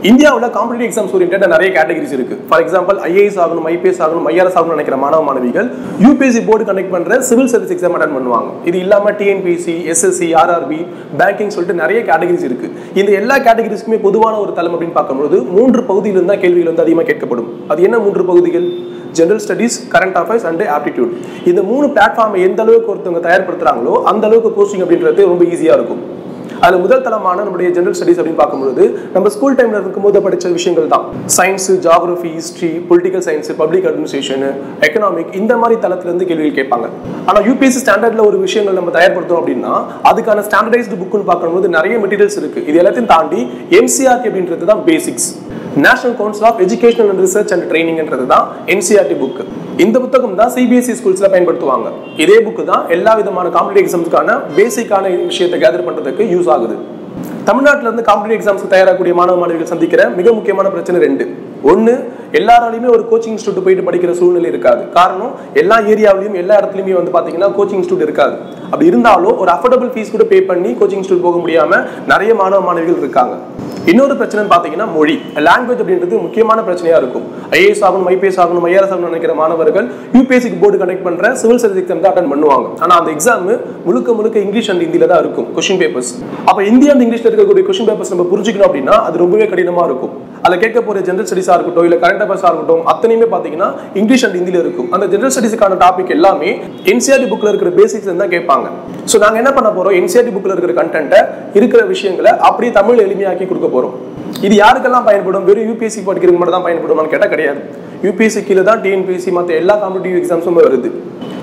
இந்தியாவில் competitive exams ஓரியன்டா நிறைய categories இருக்கு. ஃபார் எக்ஸாம்பிள் ஐஏஎஸ் ஆகணும், ஐபிஎஸ் ஆகணும், ஐஆர்எஸ் ஆகணும்னு நினைக்கிற மாணவ மாணவிகள் யூபிஎஸ்சி போர்டு கண்டக்ட் பண்ற சிவில் சர்வீஸ் எக்ஸாம் அட்டெண்ட் பண்ணுவாங்க. இது இல்லாம டிஎன்பிஎஸ்சி, எஸ்எஸ்சி, ஆர்ஆர்பி, பேங்கிங் சொல்லிட்டு நிறைய கேட்டகரிஸ் இருக்கு. இந்த எல்லா கேட்டகரிஸ்க்குமே பொதுவான ஒரு தளம் அப்படின்னு பார்க்கும்போது 3 பகுதியிலிருந்து தான் கேள்விகள் வந்து அதிகமாக கேட்கப்படும். அது என்ன 3 பகுதிகள்? General studies, current affairs and aptitude. இந்த 3 பிளாட்ஃபார்மை எந்த அளவுக்கு ஒருத்தவங்க தயார்படுத்துறாங்களோ அந்த அளவுக்கு போஸ்டிங் அப்படின்றது ரொம்ப ஈஸியா இருக்கும். அதுல முதல் தளமான நம்மளுடைய ஜெனரல் ஸ்டடீஸ் அப்படின்னு பார்க்கும்போது நம்ம ஸ்கூல் டைம்ல இருக்கும்போது படிச்ச விஷயங்கள் தான். Science, geography, history, political science, public administration, economic, இந்த மாதிரி தளத்துல இருந்து கேள்விகள் கேட்பாங்க. ஆனா யூபிஎஸ்சி ஸ்டாண்டர்ட்ல ஒரு விஷயங்கள் நம்ம தயார்படுத்தோம் அப்படின்னா அதுக்கான ஸ்டாண்டர்டைஸ்டு புக்னு பார்க்கும்போது நிறைய மெட்டீரியல்ஸ் இருக்கு. இது எல்லாத்தையும் தாண்டி NCERT அப்படின்றது தான் basics. National Council of Educational and Research and ட்ரைனிங்ன்றது தான் NCERT புக். இந்த புத்தகம் தான் சிபிஎஸ்சி ஸ்கூல்ஸ்ல பயன்படுத்துவாங்க. இதே புக்கு தான் எல்லா விதமான காம்படிட்டிவ் எக்ஸாம்ஸ்க்கான பேசிக்கான விஷயத்தை கேதர் பண்றதுக்கு யூஸ் ஆகுது. தமிழ்நாட்டில இருந்து காம்படிட்டிவ் எக்ஸாம்ஸ்க்கு தயாராகக்கூடிய மாணவ மாணவிகள் சந்திக்கிற மிக முக்கியமான பிரச்சனை 2. ஒன்னு, எல்லாராலையுமே ஒரு கோச்சிங் இன்ஸ்டியூட் போயிட்டு படிக்கிற சூழ்நிலை இருக்காது. காரணம், எல்லா ஏரியாவிலையும் எல்லா இடத்துலயுமே வந்து பாத்தீங்கன்னா கோச்சிங் இன்ஸ்டியூட் இருக்காது. அப்படி இருந்தாலும் ஒரு அஃபோர்டபிள் ஃபீஸ் கூட பே பண்ணி கோச்சிங் இன்ஸ்டியூட் போக முடியாம நிறைய மாணவ மாணவிகள் இருக்காங்க. இன்னொரு பிரச்சனை பாத்தீங்கன்னா மொழி, லாங்குவேஜ் அப்படின்றது முக்கியமான பிரச்சனையா இருக்கும். ஐஏஎஸ் ஆகணும், ஐபிஎஸ் ஆகணும், ஐஆர்எஸ் ஆகணும் நினைக்கிற மாணவர்கள் யூபிஎஸ்சி போர்டு கண்டக்ட் பண்ற சிவில் சர்வீஸ் எக்ஸாம் தான் அட்டெண்ட் பண்ணுவாங்க. ஆனா அந்த எக்ஸாம் முழுக்க இங்கிலீஷ் அண்ட் ஹிந்தில தான் இருக்கும் கொஸ்டின் பேப்பர்ஸ். அப்ப ஹிந்தி அண்ட் இங்கிலீஷ்ல இருக்கக்கூடிய கொஸ்டின் பேப்பர்ஸ் நம்ம புரிஞ்சுக்கணும் அப்படின்னா அது ரொம்பவே கடினமா இருக்கும். அதுல கேட்க போற ஜெனரல் ஸ்டடீஸா இருக்கட்டும், இல்ல கரண்ட் அஃபேர்ஸா இருக்கட்டும், அத்தனையுமே பாத்தீங்கன்னா இங்கிலீஷ் அண்ட் ஹிந்தில இருக்கும். அந்த ஜெனரல் ஸ்டடீஸ்க்கான டாபிக் எல்லாமே NCERT புக்ல இருக்கிற பேசிக்ஸ் தான் கேட்பாங்க. சோ நாங்க என்ன பண்ண போறோம், NCERT புக்ல இருக்கிற கண்டென்ட்டை இருக்கிற விஷயங்களை அப்படியே தமிழ் எளிமையாக்கி கொடுக்க போறோம். இது யாருக்கெல்லாம் பயன்படும்? வெறும் யூபிஎஸ்சி படிக்கிறவங்க மட்டும் தான் பயன்படுமான்னு கேட்டா கிடையாது. யூபிஎஸ்சி கீழே தான் டிஎன்பிஎஸ்சி மற்ற எல்லா காம்படிட்டிவ் எக்ஸாம்ஸும் வருது.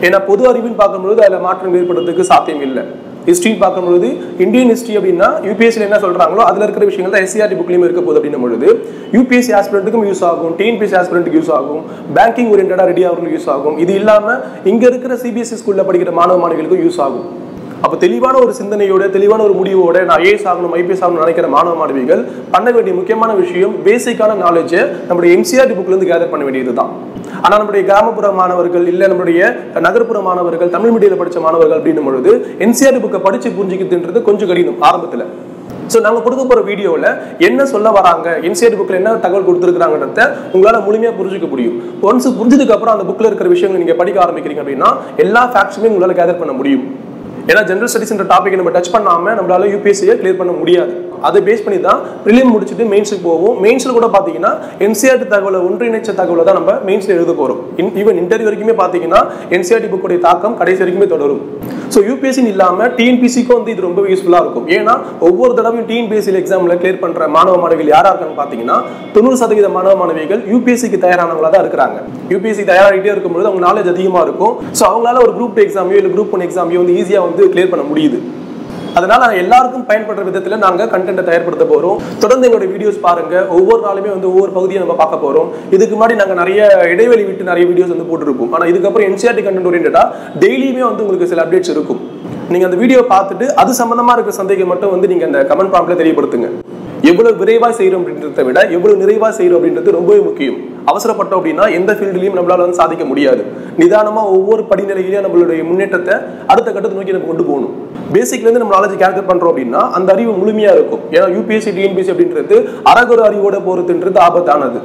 ஏன்னா பொது அறிவுன்னு பார்க்கும்போது அதில் மாற்றம் ஏற்படுறதுக்கு சாத்தியம் இல்லை. ஹிஸ்ட்ரி பார்க்கும்போது இந்தியன் ஹிஸ்ட்ரி அப்படின்னா யூபிஎஸ்சியில் என்ன சொல்றாங்களோ அதில் இருக்கிற விஷயங்கள் தான் NCERT புக்லையும் இருக்க போகுது. அப்படின்னும் பொழுது யூபிஎஸ்சி ஆஸ்பிரண்ட்டுக்கும் யூஸ் ஆகும், டிஎன்பிஎஸ்சி ஆஸ்பிரண்ட்டுக்கு யூஸ் ஆகும், பேங்கிங் ஓரியன்டா ரெடி ஆகிறதுக்கு யூஸ் ஆகும். இது இல்லாமல் இங்க இருக்கிற சிபிஎஸ்சி ஸ்கூல்ல படிக்கிற மாணவ மாணவிகளுக்கும் யூஸ் ஆகும். அப்போ தெளிவான ஒரு சிந்தனையோட, தெளிவான ஒரு முடிவோட நான் ஐஏஎஸ் ஆகணும், ஐபிஎஸ் ஆகணும் நினைக்கிற மாணவ மாணவிகள் பண்ண வேண்டிய முக்கியமான விஷயம் பேசிக்கான நாலேஜை நம்மளுடைய NCERT புக்ல இருந்து கேதர் பண்ண வேண்டியது தான். ஆனா நம்மளுடைய கிராமப்புற மாணவர்கள், இல்ல நம்மளுடைய நகர்ப்புற மாணவர்கள், தமிழ் மீடியம்ல படிச்ச மாணவர்கள் அப்படின்னும் பொழுது NCERT புக்கை படிச்சு புரிஞ்சுக்கிட்டுன்றது கொஞ்சம் கடினம் ஆரம்பத்துல. சோ நாங்க கொடுக்க போற வீடியோல என்ன சொல்ல வராங்க, NCERT புக்ல என்ன தகவல் கொடுத்துருக்காங்கன்றத உங்களால முழுமையா புரிஞ்சுக்க முடியும். ஒன்ஸ் புரிஞ்சதுக்கு அப்புறம் அந்த புக்ல இருக்கிற விஷயங்கள் நீங்க படிக்க ஆரம்பிக்கிறீங்க அப்படின்னா எல்லா ஃபேக்ட்ஸுமே உங்களால கேதர் பண்ண முடியும். ஏன்னா ஜெனரல் ஸ்டடீஸ்ன்ற டாபிக் நம்ம டச் பண்ணாம நம்மளால யூபிஎஸ்சியை கிளியர் பண்ண முடியாது. அதை பேஸ் பண்ணி தான் பிரிலிம் முடிச்சுட்டு மெயின்ஸுக்கு போவோம். மெயின்ஸ்ல கூட பாத்தீங்கன்னா NCERT தகவலை ஒன்றிணைச்ச தகவலை தான் நம்ம மெயின்ஸ்ல எழுத போறோம். ஈவன் இன்டர்வியூ வரைக்குமே பாத்தீங்கன்னா NCERT புக்குடைய தாக்கம் கடைசி வரைக்குமே தொடரும். ஸோ யூபிஎஸ்சி இல்லாம டிஎன்பிஎஸ்சிக்கும் வந்து இது ரொம்ப யூஸ்ஃபுல்லா இருக்கும். ஏன்னா ஒவ்வொரு தடவையும் டிஎன்பிஎஸ்சி எக்ஸாம்ல கிளியர் பண்ற மாணவ மாணவிகள் யாரா இருக்கான்னு பாத்தீங்கன்னா 90% மாணவ மாணவிகள் யூபிஎஸ்சிக்கு தயாரானவங்களா தான் இருக்காங்க. யூபிஎஸ்சி தயாராகிட்டே இருக்கும்போது அவங்க நாலேஜ் அதிகமா இருக்கும். ஸோ அவங்களால ஒரு குரூப் 2 எக்ஸாமையோ இல்லை குரூப் 1 எக்ஸாமையோ வந்து ஈஸியா வந்து கிளியர் பண்ண முடியுது. அதனால எல்லாருக்கும் பயன்படுற விதத்துல நாங்க கண்டென்ட்டை தயார்படுத்த போறோம். தொடர்ந்து எங்களோட வீடியோஸ் பாருங்க. ஒவ்வொரு நாளுமே வந்து ஒவ்வொரு பகுதியை நம்ம பார்க்க போறோம். இதுக்கு முன்னாடி நாங்க நிறைய இடைவெளி விட்டு நிறைய வீடியோஸ் வந்து போட்டுருப்போம். ஆனா இதுக்கப்புறம் NCERT கண்டென்ட் ஓரியன்டா டெய்லியுமே வந்து உங்களுக்கு சில அப்டேட்ஸ் இருக்கும். நீங்க அந்த வீடியோ பார்த்துட்டு அது சம்பந்தமா இருக்கிற சந்தேகம் மட்டும் வந்து நீங்க அந்த கமெண்ட் ப்ராம்ப்ட்ல தெரியப்படுத்துங்க. எவ்வளவு விரைவா செய்யறோம் அப்படின்றத விட எவ்வளவு நிறைவா செய்யறோம் அப்படின்றது ரொம்பவே முக்கியம். அவசரப்பட்டோம் அப்படின்னா எந்த ஃபீல்ட்லயும் நம்மளால வந்து சாதிக்க முடியாது. நிதானமா ஒவ்வொரு படிநிலையிலேயே நம்மளுடைய முன்னேற்றத்தை அடுத்த கட்டத்தை நோக்கி நம்ம கொண்டு போகணும். பேசிக்ல இருந்து நம்ம நாலேஜ் கேல்குலேட் பண்றோம் அப்படின்னா அந்த அறிவு முழுமையா இருக்கும். ஏன்னா யூபிஎஸ்சி டிஎன்பிஎஸ்சி அப்படின்றது அரகுற அறிவோட போறதுன்றது ஆபத்தானது.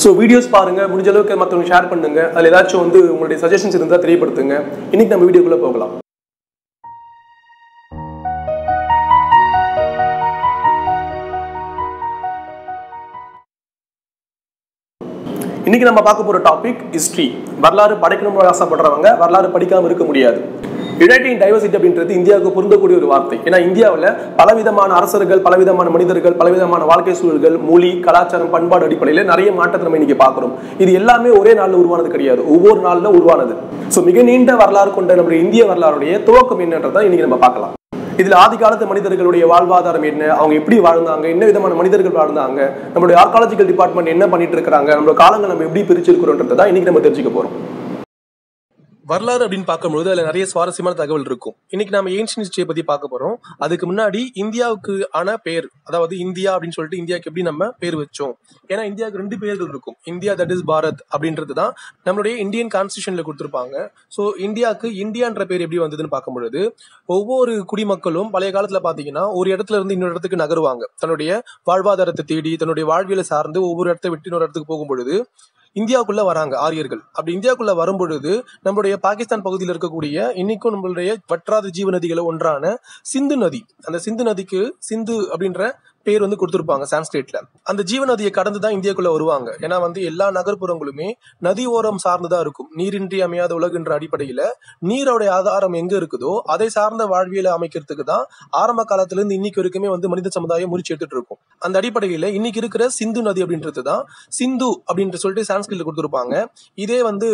ஸோ வீடியோஸ் பாருங்க, முடிஞ்ச அளவுக்கு மற்றவங்க ஷேர் பண்ணுங்க. அதில் ஏதாச்சும் வந்து உங்களுடைய சஜஷன்ஸ் இருந்தால் தெரியப்படுத்துங்க. இன்னைக்கு நம்ம வீடியோக்குள்ள போகலாம். இன்னைக்கு நம்ம பார்க்க போற டாபிக் ஹிஸ்டரி. வரலாறு படிக்கணும்னு ஆசைப்படுறவங்க வரலாறு படிக்காம இருக்க முடியாது. யுனைட்டி இன் டைவர்சிட்டி அப்படின்றது இந்தியாவுக்கு பொருந்தக்கூடிய ஒரு வார்த்தை. ஏன்னா இந்தியாவில் பலவிதமான அரசர்கள், பலவிதமான மனிதர்கள், பலவிதமான வாழ்க்கை சூழல்கள், மொழி, கலாச்சாரம், பண்பாடு அடிப்படையில் நிறைய மாற்றத்தை நம்ம இன்னைக்கு பார்க்கிறோம். இது எல்லாமே ஒரே நாளில் உருவானது கிடையாது, ஒவ்வொரு நாளில் உருவானது. ஸோ மிக நீண்ட வரலாறு கொண்ட நம்முடைய இந்திய வரலாறுடைய துவக்கம் என்னன்றதை இன்னைக்கு நம்ம பார்க்கலாம். இதுல ஆதி காலத்து மனிதர்களுடைய வாழ்வாதாரம் என்ன, அவங்க எப்படி வாழ்ந்தாங்க, என்ன விதமான மனிதர்கள் வாழ்ந்தாங்க, நம்மளுடைய ஆர்காலஜிக்கல் டிபார்ட்மெண்ட் என்ன பண்ணிட்டு இருக்காங்க, நம்மளோட காலங்கள் நம்ம எப்படி பிரிச்சிருக்கிறோன்றதை இன்னைக்கு நம்ம தெரிஞ்சுக்க போறோம். வரலாறு அப்படின்னு பார்க்கும்போது அதுல நிறைய சுவாரஸ்யமான தகவல் இருக்கும். இன்னைக்கு நம்ம ஏன்ஷியன்ட் ஹிஸ்டரியை பத்தி பார்க்க போறோம். அதுக்கு முன்னாடி இந்தியாவுக்கு ஆன பேர், அதாவது இந்தியா அப்படின்னு சொல்லிட்டு இந்தியாவுக்கு எப்படி நம்ம பேர் வச்சோம். ஏன்னா இந்தியாவுக்கு 2 பேர்கள் இருக்கும். இந்தியா தட் இஸ் பாரத் அப்படின்றது தான் நம்மளுடைய இந்தியன் கான்ஸ்டியூஷன்ல கொடுத்திருப்பாங்க. ஸோ இந்தியாவுக்கு இந்தியான்ற பேர் எப்படி வந்ததுன்னு பார்க்கும்பொழுது, ஒவ்வொரு குடிமக்களும் பழைய காலத்துல பாத்தீங்கன்னா ஒரு இடத்துல இருந்து இன்னொரு இடத்துக்கு நகருவாங்க. தன்னுடைய வாழ்வாதாரத்தை தேடி, தன்னுடைய வாழ்வியலை சார்ந்து ஒவ்வொரு இடத்தை விட்டு இன்னொரு இடத்துக்கு போகும்பொழுது இந்தியாவுக்குள்ள வராங்க ஆரியர்கள். அப்படி இந்தியாவுக்குள்ள வரும்பொழுது நம்மளுடைய பாகிஸ்தான் பகுதியில் இருக்கக்கூடிய இன்னைக்கும் நம்மளுடைய வற்றாத ஜீவ நதிகளை ஒன்றான சிந்து நதி, அந்த சிந்து நதிக்கு சிந்து அப்படின்ற பேர் வந்து கொடுத்திருப்பாங்க சான்ஸ்கிரிட்ல. அந்த ஜீவ நதியை கடந்து தான் இந்தியாக்குள்ள வருவாங்க. ஏன்னா வந்து எல்லா நகர்ப்புறங்களுமே நதி ஓரம் சார்ந்துதான் இருக்கும். நீரின்றி அமையாத உலகுன்ற அடிப்படையில நீரோடைய ஆதாரம் எங்க இருக்குதோ அதை சார்ந்த வாழ்வியலை அமைக்கிறதுக்கு தான் ஆரம்ப காலத்துல இருந்து இன்னைக்கு வரைக்குமே வந்து மனித சமுதாயம் முறிச்சு எடுத்துட்டு இருக்கும். அந்த அடிப்படையில இன்னைக்கு இருக்கிற சிந்து நதி அப்படின்றது தான் சிந்து அப்படின்னு சொல்லிட்டு சான்ஸ்கிரிட்ல கொடுத்திருப்பாங்க. இதே வந்து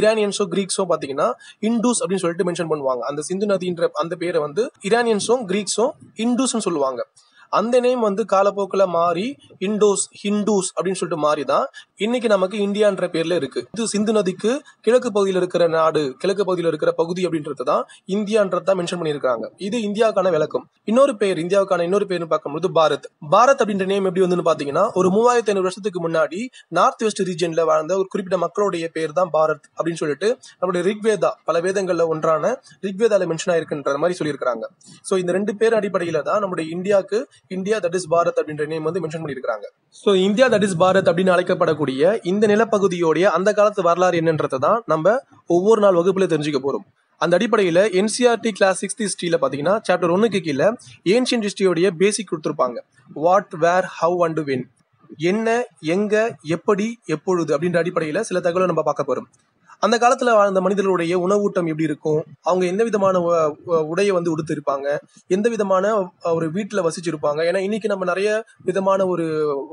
இரானியன்ஸோ கிரீக்ஸோ பாத்தீங்கன்னா இண்டூஸ் அப்படின்னு சொல்லிட்டு மென்ஷன் பண்ணுவாங்க. அந்த சிந்து நதின்ற அந்த பேரை வந்து இரானியன்ஸும் கிரீக்ஸும் இண்டூஸ்ன்னு சொல்லுவாங்க. அந்த நேம் வந்து காலப்போக்கில் மாறி இண்டோஸ், ஹிண்டூஸ் அப்படின்னு சொல்லிட்டு மாறிதான் இன்னைக்கு நமக்கு இந்தியான்ற பேர்ல இருக்கு. இது சிந்து நதிக்கு கிழக்கு பகுதியில் இருக்கிற நாடு, கிழக்கு பகுதியில் இருக்கிற பகுதி அப்படின்றது தான் இந்தியான்றதான் மென்ஷன் பண்ணியிருக்காங்க. இது இந்தியாவுக்கான விளக்கம். இன்னொரு பேர், இந்தியாவுக்கான இன்னொரு பேர்னு பார்க்கும்போது பாரத். பாரத் அப்படின்ற நேம் எப்படி வந்து பாத்தீங்கன்னா ஒரு 3500 வருஷத்துக்கு முன்னாடி நார்த் வெஸ்ட் ரீஜன்ல வாழ்ந்த ஒரு குறிப்பிட்ட மக்களுடைய பேர் தான் பாரத் அப்படின்னு சொல்லிட்டு நம்மளுடைய ரிக்வேதா, பல வேதங்கள்ல ஒன்றான ரிக்வேதால மென்ஷன் ஆயிருக்குன்ற மாதிரி சொல்லியிருக்காங்க. சோ இந்த 2 பேர் அடிப்படையில தான் நம்மளுடைய இந்தியாவுக்கு இந்தியா தட் இஸ் பாரத் அப்படின்ற நேம் வந்து மென்ஷன் பண்ணியிருக்காங்க. So India that is Bharat அப்படின்னு அழைக்கப்படக்கூடிய இந்த நிலப்பகுதியோடைய அந்த காலத்து வரலாறு என்னன்றதை தான் நம்ம ஒவ்வொரு நாள் வகுப்புல தெரிஞ்சுக்க போறோம். அந்த அடிப்படையில NCERT Class 6th ஹிஸ்டரியில பாத்தீங்கன்னா சாப்டர் 1க்கு கீழே ஏன்ஷியன்ட் ஹிஸ்டரியோடைய பேசிக் கொடுத்திருப்பாங்க. What, where, how and when, என்ன, எங்க, எப்படி, எப்பொழுது அப்படின்ற அடிப்படையில சில தகவலை நம்ம பார்க்க போறோம். அந்த காலத்துல வாழ்ந்த மனிதர்களுடைய உணவூட்டம் எப்படி இருக்கும், அவங்க எந்த விதமான உடையை வந்து உடுத்து இருப்பாங்க, எந்த விதமான ஒரு வீட்டுல வசிச்சிருப்பாங்க. ஏன்னா இன்னைக்கு நம்ம நிறைய விதமான ஒரு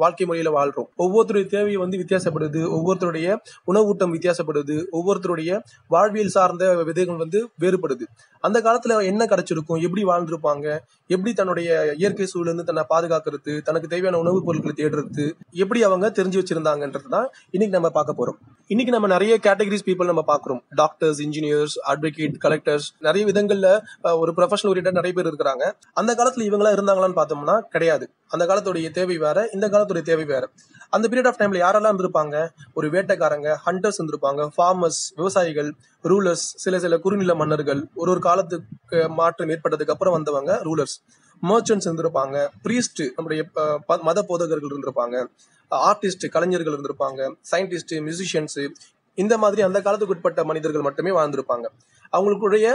வாழ்க்கை முறையில வாழ்றோம். ஒவ்வொருத்தருடைய தேவையை வந்து வித்தியாசப்படுது, ஒவ்வொருத்தருடைய உணவூட்டம் வித்தியாசப்படுது, ஒவ்வொருத்தருடைய வாழ்வியல் சார்ந்த விதைகள் வந்து வேறுபடுது. அந்த காலத்துல என்ன கிடைச்சிருக்கும், எப்படி வாழ்ந்திருப்பாங்க, எப்படி தன்னுடைய இயற்கை சூழலிருந்து தன்னை பாதுகாக்கிறது, தனக்கு தேவையான உணவுப் பொருட்களை தேடுறது எப்படி அவங்க தெரிஞ்சு வச்சிருந்தாங்கன்றது தான் இன்னைக்கு நம்ம பார்க்க போறோம். இன்னைக்கு நம்ம நிறைய கேட்டகரிஸ் பீப்புள் நம்ம பாக்குறோம். டாக்டர்ஸ், இன்ஜினியர்ஸ், அட்வொகேட், கலெக்டர்ஸ், நிறைய விதங்கள்ல ஒரு ப்ரொஃபஷனல் ஓரியன்டா நிறைய பேர் இருக்கிறாங்க. அந்த காலத்துல இவங்களா இருந்தாங்களான்னு பார்த்தோம்னா கிடையாது. அந்த காலத்துடைய தேவை வேற, இந்த காலத்துடைய தேவை வேற. அந்த பீரியட் ஆஃப் டைம்ல யாரெல்லாம் இருந்திருப்பாங்க, ஒரு வேட்டைக்காரங்க, ஹண்டர்ஸ் இருந்திருப்பாங்க, ஃபார்மர்ஸ், விவசாயிகள், ரூலர்ஸ், சில குறுநில மன்னர்கள், ஒரு காலத்துக்கு மாற்றம் ஏற்பட்டதுக்கு அப்புறம் வந்தவங்க ரூலர்ஸ், மர்ச்சன்ட்ஸ் இருந்திருப்பாங்க, பிரீஸ்ட், நம்முடைய மத போதகர்கள் இருந்திருப்பாங்க, ஆர்டிஸ்ட், கலைஞர்கள் இருந்திருப்பாங்க, சயின்டிஸ்ட், மியூசிஷியன்ஸ், இந்த மாதிரி அந்த காலத்துக்கு உட்பட்ட மனிதர்கள் மட்டுமே வாழ்ந்திருப்பாங்க. அவங்களுடைய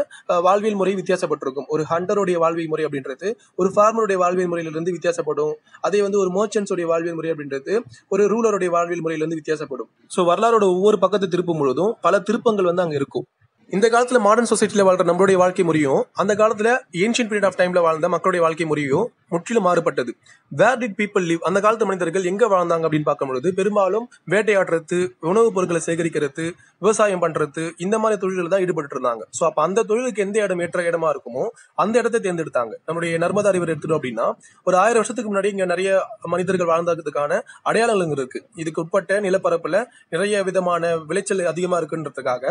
வாழ்வியல் முறை வித்தியாசப்பட்டிருக்கும். ஒரு ஹண்டருடைய வாழ்வியல் முறை அப்படின்றது ஒரு ஃபார்மருடைய வாழ்வியல் முறையிலிருந்து வித்தியாசப்படும். அதே வந்து ஒரு மர்ச்சன்ட்ஸோடைய வாழ்வியல் முறை அப்படின்றது ஒரு ரூலருடைய வாழ்வியல் முறையிலிருந்து வித்தியாசப்படும். ஸோ வரலாறோட ஒவ்வொரு பக்கத்தை திருப்பும் பொழுதும் பல திருப்பங்கள் வந்து அங்க இருக்கும். இந்த காலத்துல மாடர்ன் சொசைட்டில வாழ்ற நம்மளுடைய வாழ்க்கை முறையும் அந்த காலத்துல ஏன்ஷியன்ட் பீரியட் ஆஃப் டைம்ல வாழ்ந்த மக்களுடைய வாழ்க்கை முறையும் முற்றிலும் மாறுபட்டது. வேர் டிட் பீப்புள் லிவ், அந்த காலத்து மனிதர்கள் எங்க வாழ்ந்தாங்க அப்படின்னு பார்க்கும்பொழுது பெரும்பாலும் வேட்டையாடுறது, உணவுப் பொருட்களை சேகரிக்கிறது, விவசாயம் பண்றது, இந்த மாதிரி தொழில்கள் தான் ஈடுபட்டு இருந்தாங்க. ஸோ அப்ப அந்த தொழிலுக்கு எந்த இடம் ஏற்ற இடமா இருக்குமோ அந்த இடத்தை தேர்ந்தெடுத்தாங்க. நம்மளுடைய நர்மதா ரிவர் எடுத்துட்டோம் அப்படின்னா ஒரு 1000 வருஷத்துக்கு முன்னாடி இங்க நிறைய மனிதர்கள் வாழ்ந்ததுக்கான அடையாளங்கள் இருக்கு. இதுக்கு உட்பட்ட நிலப்பரப்புல நிறைய விதமான விளைச்சல் அதிகமா இருக்குன்றதுக்காக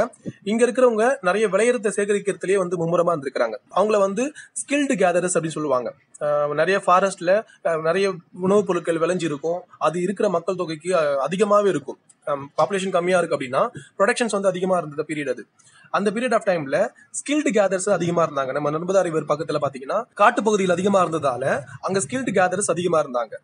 இங்க இருக்கிறவங்க நிறைய விளையத்தை சேகரிக்கிறதுலயே வந்து மும்முரமா இருந்திருக்காங்க. அவங்கள வந்து ஸ்கில்டு கேதரர்ஸ் அப்படின்னு சொல்லுவாங்க. நிறைய ஃபாரஸ்ட்ல நிறைய உணவுப் பொருட்கள் விளைஞ்சு இருக்கும். அது இருக்கிற மக்கள் தொகைக்கு அதிகமாவே இருக்கும். பாப்புலேஷன் கம்மியா இருக்கு அப்படின்னா ப்ரொடக்ஷன்ஸ் வந்து அதிகமா இருந்த பீரியட் அது. அந்த பீரியட் ஆஃப் டைம்ல ஸ்கில்டு கேதர்ஸ் அதிகமா இருந்தாங்க. நம்ம நர்மதா ரிவர் பக்கத்துல பாத்தீங்கன்னா காட்டு பகுதியில் அதிகமா இருந்ததால அங்க ஸ்கில்டு கேதர்ஸ் அதிகமா இருந்தாங்க.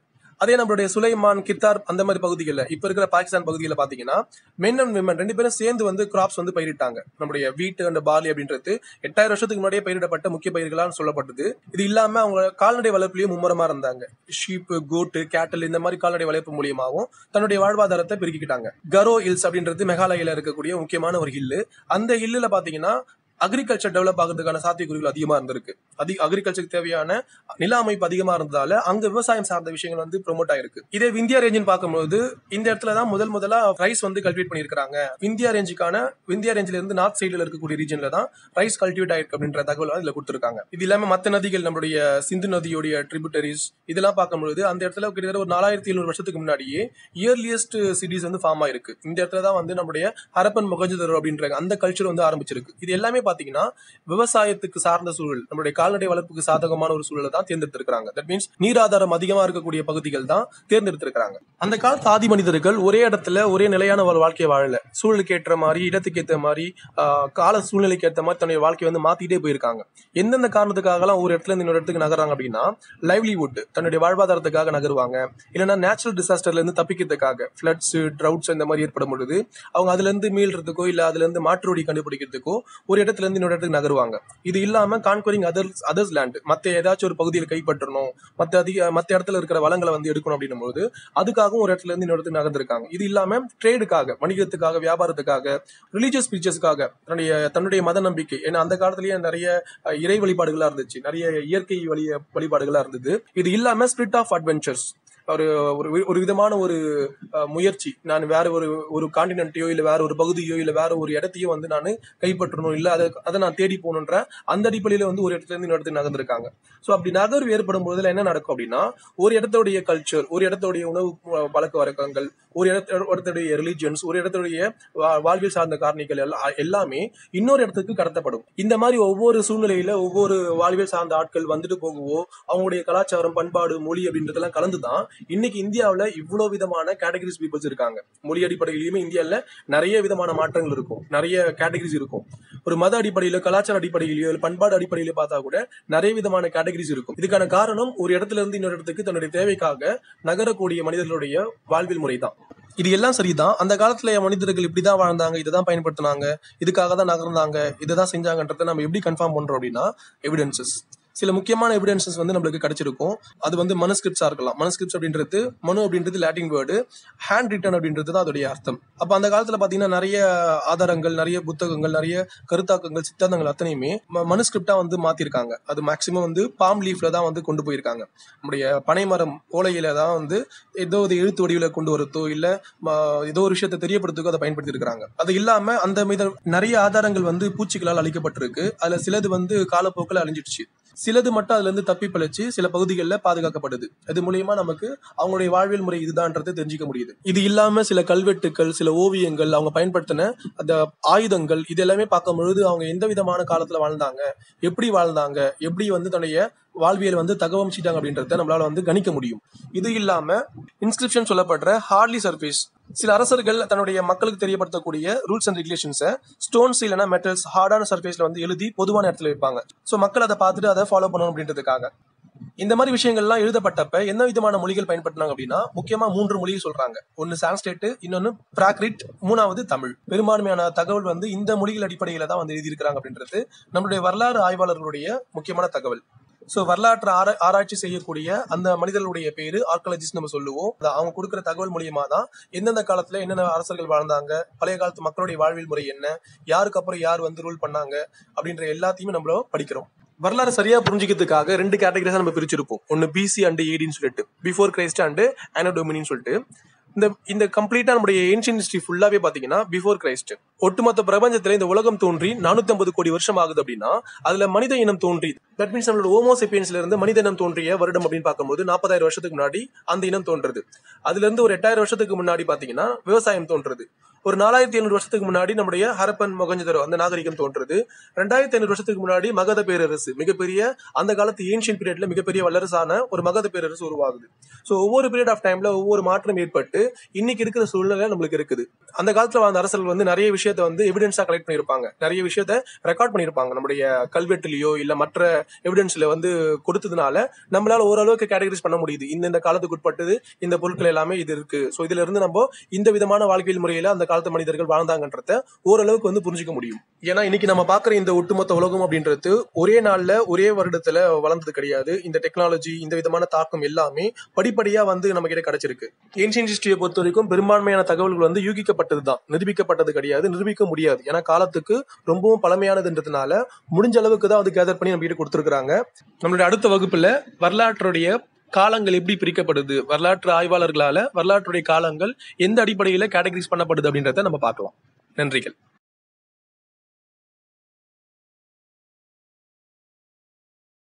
அதே நம்மளுடைய சுலைமான், கித்தார் அந்த மாதிரி பகுதிகளில், இப்ப இருக்கிற பாகிஸ்தான் பகுதியில் பாத்தீங்கன்னா மென் அண்ட் விமன் 2 பேரும் சேர்ந்து வந்து கிராப்ஸ் வந்து பயிரிட்டாங்க. நம்மளுடைய வீட் அண்ட் பார்லி அப்படின்றது 8000 வருஷத்துக்கு முன்னாடியே பயிரிடப்பட்ட முக்கிய பயிர்களான்னு சொல்லப்பட்டது. இது இல்லாம அவங்க கால்நடை வளர்ப்புலயும் மும்முரமா இருந்தாங்க. ஷீப், கோட்டு, கேட்டல் இந்த மாதிரி கால்நடை வளர்ப்பு மூலியமாகவும் தன்னுடைய வாழ்வாதாரத்தை பெருக்கிக்கிட்டாங்க. கரோ ஹில்ஸ் அப்படின்றது மெகாலயில இருக்கக்கூடிய முக்கியமான ஒரு ஹில்லு. அந்த ஹில்லுல பாத்தீங்கன்னா அக்ரிகல்ச்சர் டெவலப் ஆகிறதுக்கான சாத்தியக்கூறுகள் அதிகமா இருந்திருக்கு. அக்ரிகல்ச்சருக்கு தேவையான நில அமைப்பு அதிகமா இருந்ததால அங்க விவசாயம் சார்ந்த விஷயங்கள் வந்து ப்ரொமோட் ஆயிருக்கு. இதே விந்தியா ரேஞ்சுன்னு பார்க்கும்போது இந்த இடத்துல தான் முதலா ரைஸ் வந்து கல்டிவேட் பண்ணிருக்காங்க. விந்தியா ரேஞ்சில இருந்து நார்த் சைடுல இருக்கக்கூடிய ரீஜன்ல தான் ரைஸ் கல்டிவேட் ஆயிருக்கு அப்படின்ற தகவல் இதுல கொடுத்திருக்காங்க. இது இல்லாம மத்த நதிகள், நம்மளுடைய சிந்து நதியோடைய ட்ரிபியூட்டரிஸ் இதெல்லாம் பார்க்கும்போது அந்த இடத்துல கிட்டத்தட்ட ஒரு 4700 வருஷத்துக்கு முன்னாடியே இயர்லியஸ்ட் சிட்டிஸ் வந்து ஃபார்ம் ஆயிருக்கு. இந்த இடத்துல தான் வந்து நம்மளுடைய ஹரப்பன் மொஹஞ்சதாரோ அப்படின்ற அந்த கல்ச்சர் வந்து ஆரம்பிச்சிருக்கு. இது எல்லாமே பாத்தீங்கன்னா விவசாயத்துக்கு சார்ந்த சூழல், நம்மளுடைய கால்நடை வளர்ப்புக்கு சாதகமான ஒரு சூழலை தான் தேர்ந்தெடுத்திருக்காங்க. தட் மீன்ஸ் நீராதாரம் அதிகமா இருக்கக்கூடிய பகுதிகள் தான் தேர்ந்தெடுத்திருக்காங்க. அந்த காலத்து ஆதி மனிதர்கள் ஒரே இடத்துல ஒரே நிலையான வாழ்க்கையை வாழல. சூழலுக்கு ஏற்ற மாதிரி, இடத்துக்கு ஏற்ற மாதிரி, கால சூழ்நிலைக்கு ஏற்ற மாதிரி தன்னுடைய வாழ்க்கையை வந்து மாத்திட்டே போயிருக்காங்க. எந்தெந்த காரணத்துக்காகலாம் ஒரு இடத்துல இருந்து இன்னொரு இடத்துக்கு நகர்றாங்க அப்படின்னா, லைவ்லிவுட், தன்னுடைய வாழ்வாதாரத்துக்காக நகருவாங்க. இல்லைன்னா நேச்சுரல் டிசாஸ்டர்ல இருந்து தப்பிக்கிறதுக்காக, ஃபிளட்ஸ், ட்ரவுட்ஸ் இந்த மாதிரி ஏற்படும் பொழுது அவங்க அதுல இருந்து மீள்றதுக்கோ இல்ல அதுல இருந்து மாற்றுவழி கண்டுபிடிக்கிறதுக்கோ ஒரு இடத்துல இருந்து இன்னொரு இடத்துக்கு நகருவாங்க. இது இல்லாம கான்கரிங் அதர்ஸ் லேண்ட், மத்த ஏதாச்சும் ஒரு பகுதியில் கைப்பற்றணும், மத்த இடத்துல இருக்கிற வளங்களை வந்து எடுக்கணும் அப்படின்னும் போது அதுக்காகவும் ஒரு இடத்துல இருந்து இன்னொரு இடத்துக்கு நகர்ந்திருக்காங்க. இது இல்லாம ட்ரேடுக்காக, வணிகத்துக்காக, வியாபாரத்துக்காக, ரிலீஜியஸ் ஸ்பீச்சஸ்க்காக, தன்னுடைய மத நம்பிக்கை. ஏன்னா அந்த காலத்திலேயே நிறைய இறை வழிபாடுகளா இருந்துச்சு, நிறைய இயற்கை வழிபாடுகளா இருந்தது. இது இல்லாம ஸ்பிரிட் ஆஃப் அட்வென்ச்சர்ஸ், ஒரு விதமான ஒரு முயற்சி, நான் வேற ஒரு காண்டினென்ட்டையோ இல்ல வேற ஒரு பகுதியோ இல்ல வேற ஒரு இடத்தையோ வந்து நான் கைப்பற்றணும், இல்ல அதை நான் தேடி போகணுன்ற அந்த அடிப்படையில வந்து ஒரு இடத்துல இருந்து இன்னொரு இடத்துக்கு நகர்ந்திருக்காங்க. சோ அப்படி நகர்வு ஏற்படும் போதுல என்ன நடக்கும் அப்படின்னா, ஒரு இடத்துடைய கல்ச்சர், ஒரு இடத்துடைய உணவு பழக்க வழக்கங்கள், ஒரு இடத்துடைய ரிலிஜியன்ஸ், ஒரு இடத்துடைய வாழ்வில் சார்ந்த காரணிகள் எல்லாமே இன்னொரு இடத்துக்கு கடத்தப்படும். இந்த மாதிரி ஒவ்வொரு சூழ்நிலையில ஒவ்வொரு வாழ்வில் சார்ந்த ஆட்கள் வந்துட்டு போகவோ, அவங்களுடைய கலாச்சாரம், பண்பாடு, மொழி அப்படின்றதெல்லாம் கலந்துதான் இன்னைக்கு இந்தியாவில இவ்வளவு விதமான கேட்டகரிஸ் பீப்புள்ஸ் இருக்காங்க. மொழி அடிப்படையிலுமே இந்தியாவில நிறைய விதமான மாற்றங்கள் இருக்கும், நிறைய கேட்டகரிஸ் இருக்கும். ஒரு மத அடிப்படையில, கலாச்சார அடிப்படையிலயோ, பண்பாடு அடிப்படையில பார்த்தா கூட நிறைய விதமான கேட்டகரிஸ் இருக்கும். இதுக்கான காரணம் ஒரு இடத்துல இருந்து இன்னொரு இடத்துக்கு தன்னுடைய தேவைக்காக நகரக்கூடிய மனிதர்களுடைய வாழ்வில் முறை தான். இது எல்லாம் சரிதான். அந்த காலத்துல மனிதர்கள் இப்படிதான் வாழ்ந்தாங்க, இதைதான் பயன்படுத்தினாங்க, இதுக்காக தான் நகர்ந்தாங்க, இதைதான் செஞ்சாங்கன்றத நம்ம எப்படி கன்ஃபார்ம் பண்றோம் அப்படின்னா, எவிடன்சஸ். சில முக்கியமான எவிடன்சஸ் வந்து நம்மளுக்கு கிடைச்சிருக்கும். அது வந்து மனுஸ்கிரிப்ட்ஸா இருக்கலாம். மனுஸ்கிரிப்ட்ஸ் அப்படின்றது, மனு அப்படின்றது லாட்டின் வேர்டு, ஹேண்ட் ரிட்டன் அப்படின்றது தான் அதோடைய அர்த்தம். அப்ப அந்த காலத்துல பாத்தீங்கன்னா நிறைய ஆதாரங்கள், நிறைய புத்தகங்கள், நிறைய கருத்தாக்கங்கள், சித்தாந்தங்கள் அத்தனையுமே மனுஸ்கிரிப்டா வந்து மாத்திருக்காங்க. அது மேக்சிமம் வந்து பாம் லீஃப்ல தான் வந்து கொண்டு போயிருக்காங்க. நம்முடைய பனைமரம் ஓலையில தான் வந்து ஏதோ ஒரு எழுத்து வடிவில கொண்டு வரதோ இல்ல ஏதோ ஒரு விஷயத்தை தெரியப்படுத்துக்கோ அதை பயன்படுத்தி இருக்காங்க. அது இல்லாம அந்த மீது நிறைய ஆதாரங்கள் வந்து பூச்சிகளால் அழிக்கப்பட்டிருக்கு. அதுல சிலது வந்து காலப்போக்கில் அழிஞ்சிடுச்சு, சிலது மட்டும் அதுல இருந்து தப்பி பழிச்சு சில பகுதிகளில் பாதுகாக்கப்படுது. அது மூலியமா நமக்கு அவங்களுடைய வாழ்வியல் முறை இதுதான்றது தெரிஞ்சுக்க முடியுது. இது இல்லாம சில கல்வெட்டுக்கள், சில ஓவியங்கள், அவங்க பயன்படுத்தின அந்த ஆயுதங்கள், இது எல்லாமே பார்க்கும் பொழுது அவங்க எந்த விதமான காலத்துல வாழ்ந்தாங்க, எப்படி வந்து தன்னுடைய வாழ்வியல் வந்து தகவமைச்சிட்டாங்க அப்படின்றத நம்மளால வந்து கணிக்க முடியும். இது இல்லாம இன்ஸ்கிரிப்ஷன் சொல்லப்படுற ஹார்ட்லி சர்ஃபேஸ், சில அரசர்கள் தன்னுடைய மக்களுக்கு தெரியப்படுத்தக்கூடிய ரூல்ஸ் அண்ட் ரெகுலேஷன்ஸை ஸ்டோன்ஸ் இல்லைன்னா மெட்டல்ஸ் ஹார்டான சர்ஃபேஸ்ல வந்து எழுதி பொதுவான இடத்துல வைப்பாங்க. ஸோ மக்கள் அதை பார்த்துட்டு அதை ஃபாலோ பண்ணணும் அப்படின்றதுக்காக. இந்த மாதிரி விஷயங்கள்லாம் எழுதப்பட்டப்ப என்ன விதமான மொழிகள் பயன்படுத்தினாங்க அப்படின்னா, முக்கியமா 3 மொழியை சொல்றாங்க. ஒன்னு சான்ஸ்கிரிட், இன்னொன்னு பிராகிருத், மூணாவது தமிழ். பெரும்பான்மையான தகவல் வந்து இந்த மொழிகள் அடிப்படையில தான் வந்து எழுதியிருக்கிறாங்க அப்படின்றது நம்மளுடைய வரலாறு ஆய்வாளர்களுடைய முக்கியமான தகவல். சோ வரலாற்று ஆராய்ச்சி செய்யக்கூடிய அந்த மனிதர்களுடைய பேரு ஆர்காலஜிஸ்ட் நம்ம சொல்லுவோம். அவங்க கொடுக்குற தகவல் மூலியமா தான் எந்தெந்த காலத்துல என்னென்ன அரசர்கள் வாழ்ந்தாங்க, பழைய காலத்து மக்களுடைய வாழ்வியல் முறை என்ன, யாருக்கு அப்புறம் யார் வந்து ரூல் பண்ணாங்க அப்படின்ற எல்லாத்தையுமே நம்மள படிக்கிறோம். வரலாறு சரியா புரிஞ்சுக்கிறதுக்காக 2 கேட்டகரிஸா நம்ம பிரிச்சிருப்போம். ஒன்னு பிசி அண்ட் ஏடின்னு சொல்லிட்டு, பிஃபோர் கிரைஸ்ட் அண்ட் ஆனோ டொமினின்னு சொல்லிட்டு. இந்த கம்ப்ளீட்டா நம்முடைய ஏன்ஷியன்ட் ஹிஸ்டரி ஃபுல்லாவே பாத்தீங்கன்னா பிஃபோர் கிரைஸ்ட். ஒட்டுமொத்த பிரபஞ்சத்துல இந்த உலகம் தோன்றி 450 கோடி வருஷம் ஆகுது அப்படின்னா அதுல மனித இனம் தோன்றி, தட் மீன்ஸ் நம்மளோட ஹோமோசேபியன்ஸ்ல இருந்து மனித இனம் தோன்றிய வருடம் அப்படின்னு பார்க்கும்போது 40,000 வருஷத்துக்கு முன்னாடி அந்த இனம் தோன்றது. அதுல இருந்து ஒரு 8,000 வருஷத்துக்கு முன்னாடி பாத்தீங்கன்னா விவசாயம் தோன்றது. ஒரு 4,700 வருஷத்துக்கு முன்னாடி நம்முடைய ஹரப்பன் மொஹஞ்சதாரோ அந்த நாகரிகம் தோன்றது. 2,500 வருஷத்துக்கு முன்னாடி மகத பேரரசு, மிகப்பெரிய அந்த காலத்து ஏன்ஷியன்ட் பீரியட்ல மிகப்பெரிய வல்லரசான ஒரு மகத பேரரசு உருவாகுது. சோ ஒவ்வொரு பீரியட் ஆஃப் டைம்ல ஒவ்வொரு மாற்றம் ஏற்பட்டு இன்னைக்கு இருக்கிற சூழ்நிலை நம்மளுக்கு இருக்குது. அந்த காலத்துல வாழ்ந்த அரசர்கள் வந்து நிறைய விஷயத்த வந்து எவிடன்ஸா கலெக்ட் பண்ணிருப்பாங்க, நிறைய விஷயத்த ரெக்கார்ட் பண்ணிருப்பாங்க. நம்முடைய கல்வெட்டுலயோ இல்ல மற்ற எவிடன்ஸ்ல வந்து கொடுத்ததுனால நம்மளால ஓரளவுக்கு கேட்டகரைஸ் பண்ண முடியுது. இந்த காலத்துக்கு உட்பட்டது இந்த பொருட்கள் எல்லாமே இது இருக்கு. சோ இதுல இருந்து நம்ம இந்த விதமான வாழ்க்கையில் முறையில அந்த காலத்து மனிதர்கள் வாழ்ந்தாங்கன்றத ஓரளவுக்கு வந்து புரிஞ்சுக்க முடியும். ஏன்னா இன்னைக்கு நம்ம பாக்குற இந்த ஒட்டுமொத்த உலகம் அப்படின்றது ஒரே நாள்ல ஒரே வருடத்துல வளர்ந்தது கிடையாது. இந்த டெக்னாலஜி, இந்த விதமான தாக்கம் எல்லாமே படிப்படியா வந்து நம்ம கிட்ட கிடைச்சிருக்கு. ஏன்ஷியன்ட் ஹிஸ்டரியை பொறுத்த வரைக்கும் பெரும்பான்மையான தகவல்கள் வந்து யூகிக்கப்பட்டதுதான், நிரூபிக்கப்பட்டது கிடையாது, நிரூபிக்க முடியாது. ஏன்னா காலத்துக்கு ரொம்பவும் பழமையானதுன்றதுனால முடிஞ்ச அளவுக்கு தான் கேதர் பண்ணி நம்ம கிட்ட கொடுத்துருக்காங்க. நம்மளுடைய அடுத்த வகுப்புல வரலாற்றுடைய காலங்கள் எப்படி பிரிக்கப்படுது, வரலாற்று ஆய்வாளர்களால வரலாற்றுடைய காலங்கள் எந்த அடிப்படையில கேட்டகரைஸ் பண்ணப்படுது அப்படின்றத நம்ம பார்க்கலாம். நன்றிகள்.